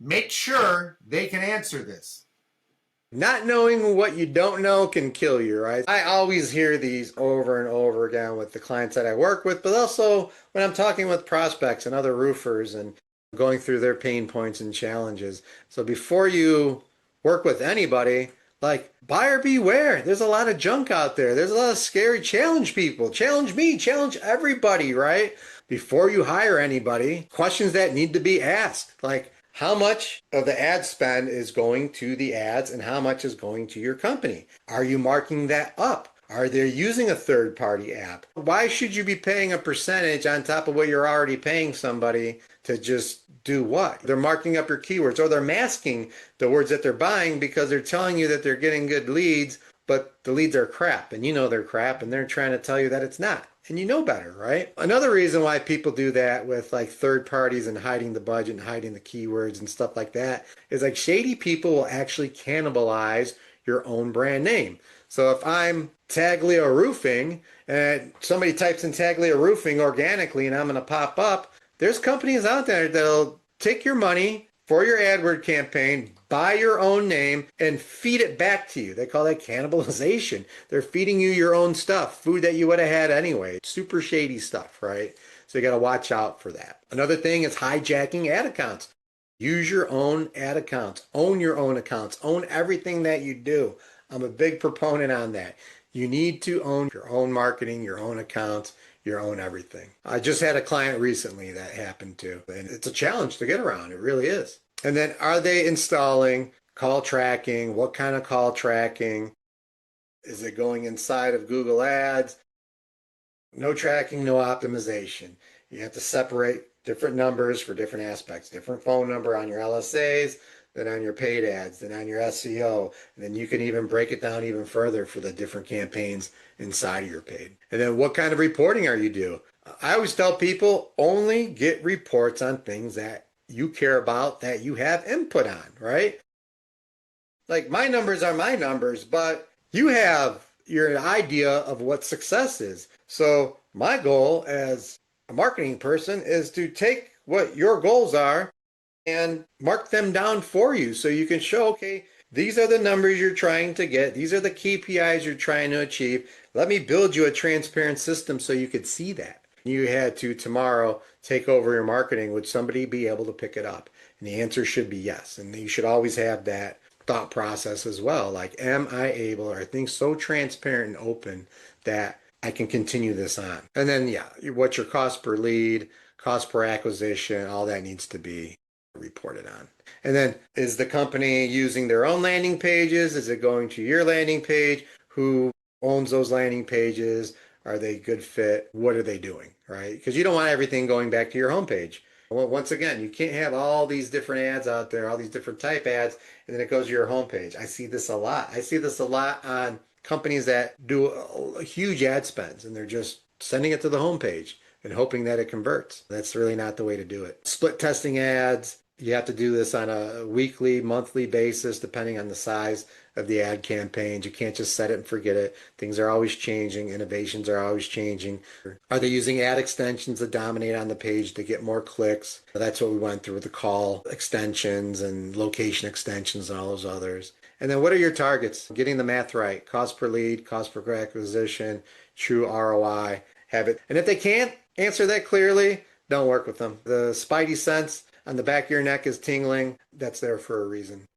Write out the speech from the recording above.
Make sure they can answer this. Not knowing what you don't know can kill you, right? I always hear these over and over again with the clients that I work with, but also when I'm talking with prospects and other roofers and going through their pain points and challenges. So before you work with anybody, like buyer beware. There's a lot of junk out there. There's a lot of scary challenge people. Challenge me, challenge everybody, right? Before you hire anybody, questions that need to be asked, like how much of the ad spend is going to the ads and how much is going to your company? Are you marking that up? Are they using a third party app? Why should you be paying a percentage on top of what you're already paying somebody to just do what? They're marking up your keywords or they're masking the words that they're buying because they're telling you that they're getting good leads, but the leads are crap and you know they're crap and they're trying to tell you that it's not. And you know better, right? Another reason why people do that with like third parties and hiding the budget and hiding the keywords and stuff like that is like shady people will actually cannibalize your own brand name. So if I'm Taglia Roofing and somebody types in Taglia Roofing organically and I'm going to pop up, there's companies out there that'll take your money for your AdWord campaign, buy your own name, and feed it back to you. They call that cannibalization. They're feeding you your own stuff, food that you would have had anyway. Super shady stuff, right? So you got to watch out for that. Another thing is hijacking ad accounts. Use your own ad accounts. Own your own accounts. Own everything that you do. I'm a big proponent on that. You need to own your own marketing, your own accounts, your own everything. I just had a client recently that happened to, and it's a challenge to get around. It really is. And then are they installing call tracking? What kind of call tracking? Is it going inside of Google Ads? No tracking, no optimization. You have to separate different numbers for different aspects. Different phone number on your LSAs, then on your paid ads, then on your SEO. And then you can even break it down even further for the different campaigns inside of your paid. And then what kind of reporting are you do? I always tell people only get reports on things that you care about, that you have input on, right? Like my numbers are my numbers, but you have your idea of what success is. So my goal as a marketing person is to take what your goals are and mark them down for you so you can show, okay, these are the numbers you're trying to get. These are the KPIs you're trying to achieve. Let me build you a transparent system so you could see that. You had to tomorrow take over your marketing. Would somebody be able to pick it up? And the answer should be yes. And you should always have that thought process as well. Like, am I able, are things so transparent and open that I can continue this on? And then, yeah, what's your cost per lead, cost per acquisition, all that needs to be reported on. And then is the company using their own landing pages? Is it going to your landing page? Who owns those landing pages? Are they good fit? What are they doing, right? Because you don't want everything going back to your homepage. Well, once again, you can't have all these different ads out there, all these different type ads, and then it goes to your homepage. I see this a lot. I see this a lot on companies that do huge ad spends, and they're just sending it to the homepage and hoping that it converts. That's really not the way to do it. Split testing ads, you have to do this on a weekly, monthly basis, depending on the size of the ad campaigns. You can't just set it and forget it. Things are always changing. Innovations are always changing. Are they using ad extensions to dominate on the page to get more clicks? That's what we went through with the call extensions and location extensions and all those others. And then what are your targets? Getting the math right. Cost per lead, cost per acquisition, true ROI. Have it. And if they can't answer that clearly, don't work with them. The spidey sense on the back of your neck is tingling. That's there for a reason.